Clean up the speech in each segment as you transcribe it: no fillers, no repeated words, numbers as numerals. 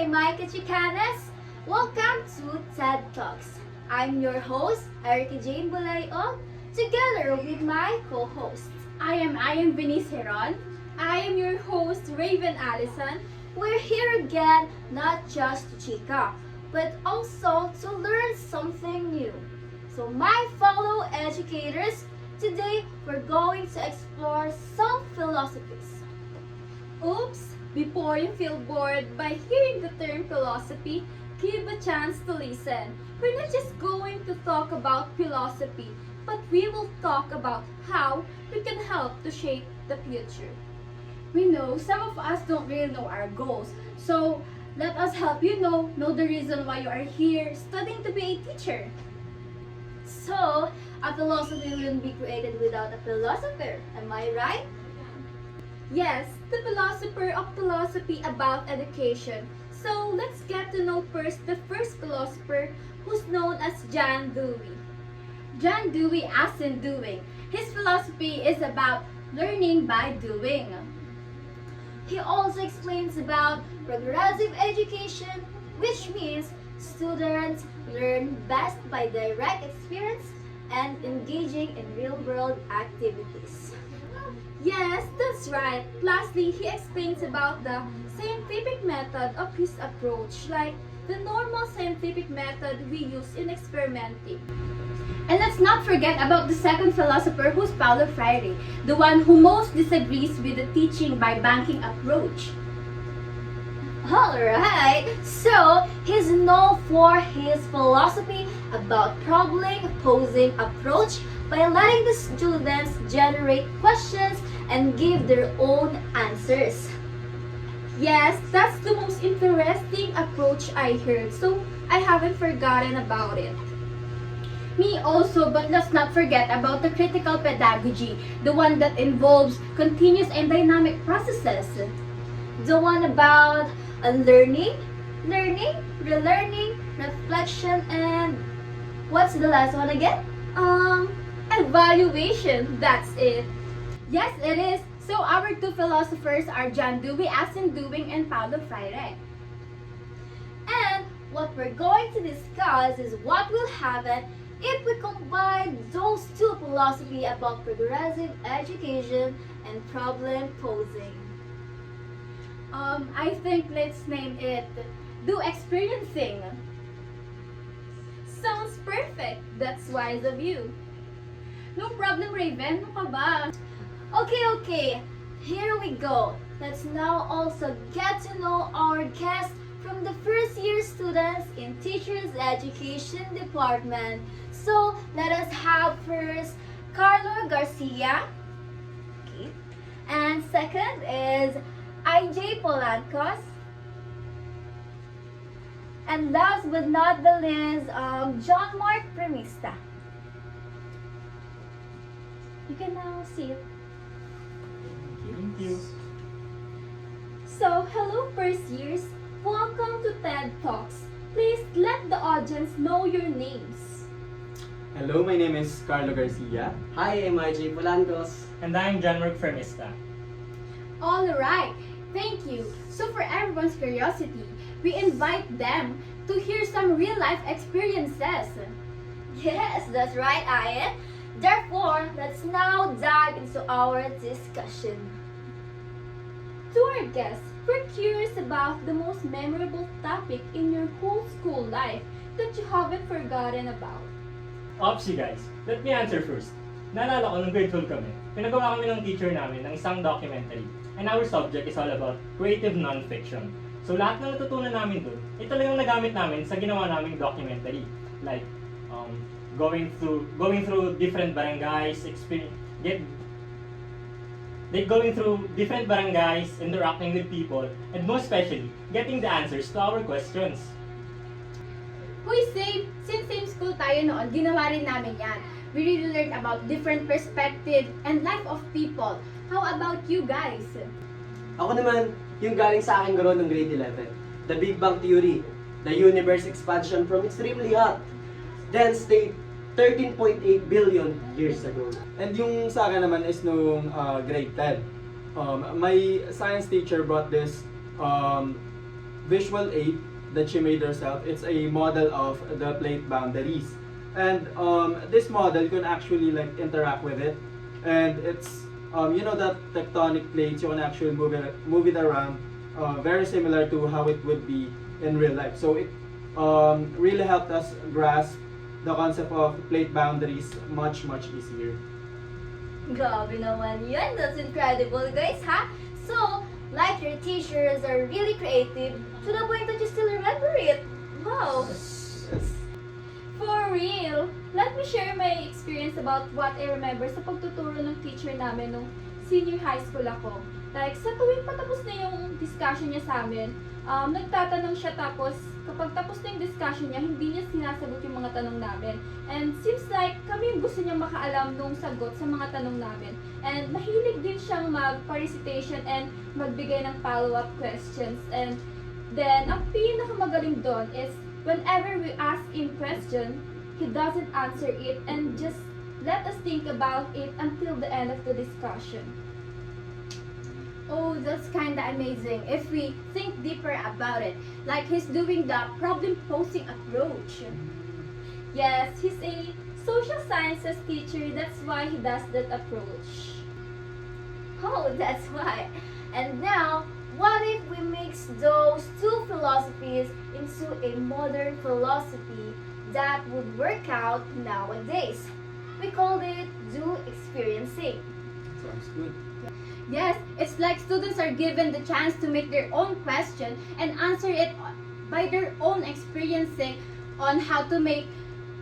Micah Chicanas. Welcome to TED Talks. I'm your host, Erica Jane Bulayo, together with my co-hosts. I am Venice Heron. I am your host, Raven Allison. We're here again not just to chica, but also to learn something new. So my fellow educators, today we're going to explore some philosophies. Oops! Before you feel bored by hearing the term philosophy, give a chance to listen. We're not just going to talk about philosophy, but we will talk about how we can help to shape the future. We know some of us don't really know our goals, so let us help you know the reason why you are here studying to be a teacher. So, a philosophy wouldn't be created without a philosopher, am I right? Yes, the philosopher of philosophy about education. So let's get to know first the first philosopher who's known as John Dewey. John Dewey as in doing. His philosophy is about learning by doing. He also explains about progressive education, which means students learn best by direct experience and engaging in real-world activities. Yes, that's right. Lastly, he explains about the scientific method of his approach, like the normal scientific method we use in experimenting. And let's not forget about the second philosopher who's Paulo Freire, the one who most disagrees with the teaching by banking approach. Alright, so he's known for his philosophy about problem-posing approach by letting the students generate questions and give their own answers. Yes, that's the most interesting approach I heard, so I haven't forgotten about it. Me also, but let's not forget about the critical pedagogy, the one that involves continuous and dynamic processes. The one about learning, relearning, reflection, and what's the last one again? Evaluation, that's it. Yes, it is. So our two philosophers are John Dewey as in doing and Paulo Freire. And what we're going to discuss is what will happen if we combine those two philosophies about progressive education and problem posing. I think let's name it Do Experiencing. Sounds perfect. That's wise of you. No problem, Raven. Ano ka ba? Okay, here we go. Let's now also get to know our guests from the first year students in Teachers Education Department. So let us have first Carlo Garcia. Okay. And second is IJ Polancos. And last but not the least, John Mark Premista. You can now see it. Thank you. So, hello first years. Welcome to TED Talks. Please let the audience know your names. Hello, my name is Carlo Garcia. Hi, I'm IJ Polancos. And I'm John Mark Fermista. Alright, thank you. So for everyone's curiosity, we invite them to hear some real-life experiences. Yes, that's right, Ayan. Therefore, let's now dive into our discussion. To our guests, we're curious about the most memorable topic in your whole school life that you haven't forgotten about. Opsy guys, let me answer first. Naalala ko nung grade 12 kami, pinagawa kami ng teacher namin ng isang documentary. And our subject is all about creative non-fiction. So lahat ng natutunan namin doon, ito lang yung nagamit namin sa ginawa naming documentary. Like, going through different barangays, going through different barangays, interacting with people, and most especially, getting the answers to our questions. Huy, since same school tayo noon, ginawa rin namin yan. We really learned about different perspective and life of people. How about you guys? Ako naman, yung galing sa akin garo ng grade 11. The Big Bang Theory. The universe expansion from extremely hot dense state 13.8 billion years ago. And yung sa akin naman is nung grade 10. My science teacher brought this visual aid that she made herself. It's a model of the plate boundaries. And this model can actually like interact with it. And it's, you know that tectonic plates, you can actually move it around, very similar to how it would be in real life. So it really helped us grasp the concept of plate boundaries much easier. Grabe naman yan. That's incredible, guys, ha? So, like your teachers are really creative to the point that you still remember it. Wow. For real, let me share my experience about what I remember sa pagtuturo ng teacher namin nung senior high school ako. Like, sa tuwing patapos na yung discussion niya sa amin, nagtatanong siya tapos kapag tapos na yung discussion niya, hindi niya sinasagot yung mga tanong namin. And seems like kami yung gusto niya makaalam nung sagot sa mga tanong namin. And mahilig din siyang mag-parecitation and magbigay ng follow-up questions. And then, ang pinakamagaling doon is whenever we ask him question, he doesn't answer it and just let us think about it until the end of the discussion. Oh, that's kinda amazing if we think deeper about it. Like he's doing the problem-posing approach. Yes, he's a social sciences teacher, that's why he does that approach. Oh, that's why. And now, what if we mix those two philosophies into a modern philosophy that would work out nowadays? We called it do experiencing. Sounds good. Yes, it's like students are given the chance to make their own question and answer it by their own experiencing on how to make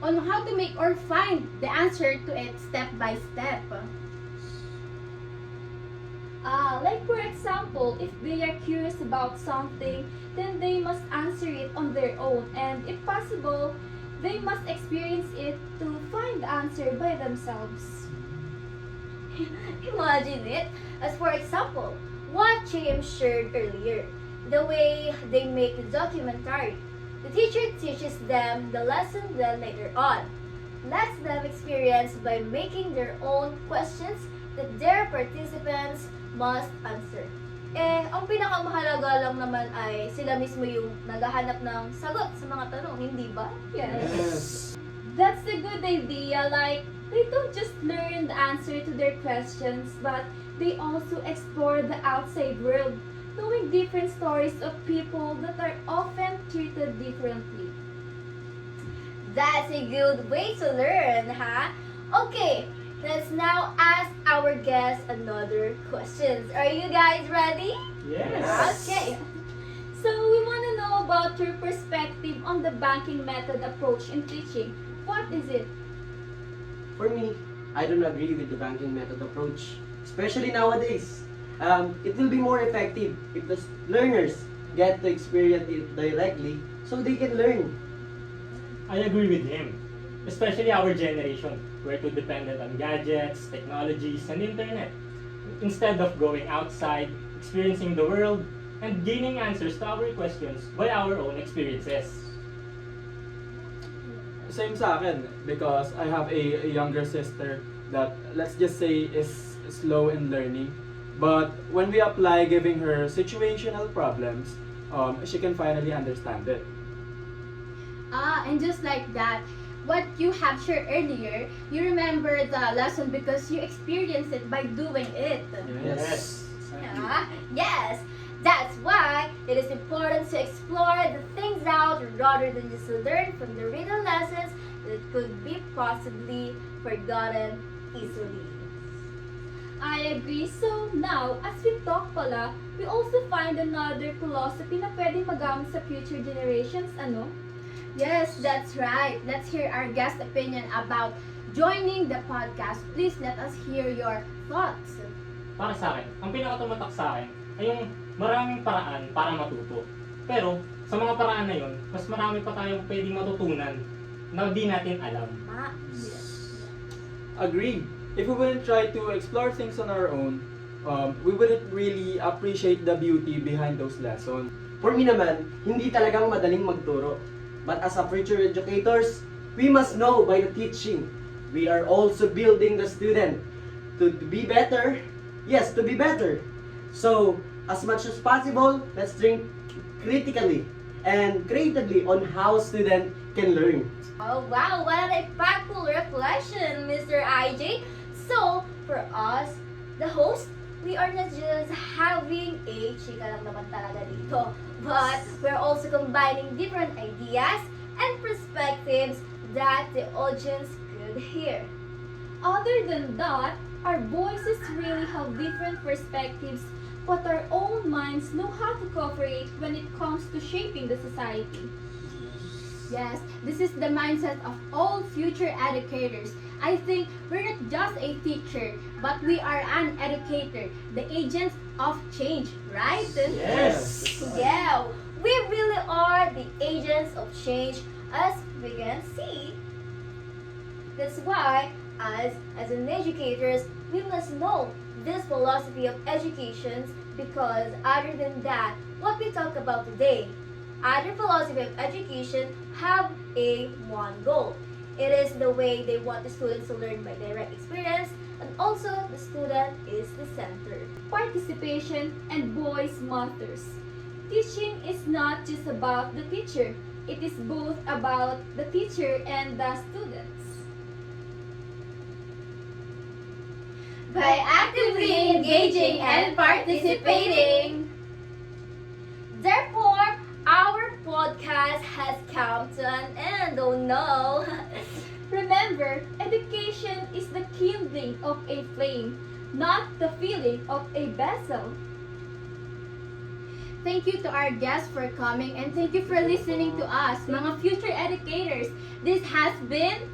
or find the answer to it step by step. Like for example, if they are curious about something, then they must answer it on their own, and if possible, they must experience it to find the answer by themselves. Imagine it. As for example, what James shared earlier, the way they make the documentary. The teacher teaches them the lesson, then later on lets them experience by making their own questions that their participants must answer. Ang pinakamahalaga lang naman ay sila mismo yung naghahanap ng sagot sa mga tanong, hindi ba? Yes. That's a good idea. Like, they don't just learn the answer to their questions, but they also explore the outside world, knowing different stories of people that are often treated differently. That's a good way to learn, huh? Okay, let's now ask our guests another questions. Are you guys ready? Yes. Okay. So, we want to know about your perspective on the banking method approach in teaching. What is it? For me, I don't agree with the banking method approach, especially nowadays. It will be more effective if the learners get to experience it directly so they can learn. I agree with him. Especially our generation, we're too dependent on gadgets, technologies, and internet. Instead of going outside, experiencing the world, and gaining answers to our questions by our own experiences. Same sa akin because I have a younger sister that, let's just say, is slow in learning. But when we apply giving her situational problems, she can finally understand it. And just like that, what you have shared earlier, you remember the lesson because you experienced it by doing it. Yes. Yes, that's why it is important to explore the things out rather than just learn from the written lessons that could be possibly forgotten easily. I agree. So now, as we talk pala, we also find another philosophy na pwedeng magamit sa future generations, ano? Yes, that's right. Let's hear our guest opinion about joining the podcast. Please let us hear your thoughts. Para sa akin, ang pinakatumatak sa akin ay yung maraming paraan para matuto. Pero, sa mga paraan na yun, mas marami pa tayong pwedeng matutunan na di natin alam. Agreed. If we wouldn't try to explore things on our own, we wouldn't really appreciate the beauty behind those lessons. For me naman, hindi talagang madaling magturo. But as a future educators, we must know by the teaching. We are also building the student to be better. Yes, to be better. So, as much as possible, let's think critically and creatively on how students can learn. Oh wow, what an impactful reflection, Mr. IJ. So, for us, the host, we are not just having a chika lang naman talaga dito, but we're also combining different ideas and perspectives that the audience could hear. Other than that, our voices really have different perspectives, but our own minds know how to cooperate when it comes to shaping the society. Yes, this is the mindset of all future educators. I think we're not just a teacher, but we are an educator, the agents of change, right? Yes! Yeah, we really are the agents of change as we can see. That's why, as an educators, we must know this philosophy of education because other than that, what we talk about today, other philosophy of education have a one goal. It is the way they want the students to learn by direct experience, and also the student is the center. Participation and voice matters. Teaching is not just about the teacher, it is both about the teacher and the students. By actively engaging and participating. Therefore, our podcast has come to an end. Oh no! Remember, education is the kindling of a flame, not the filling of a vessel. Thank you to our guests for coming and thank you for listening to us, mga future educators. This has been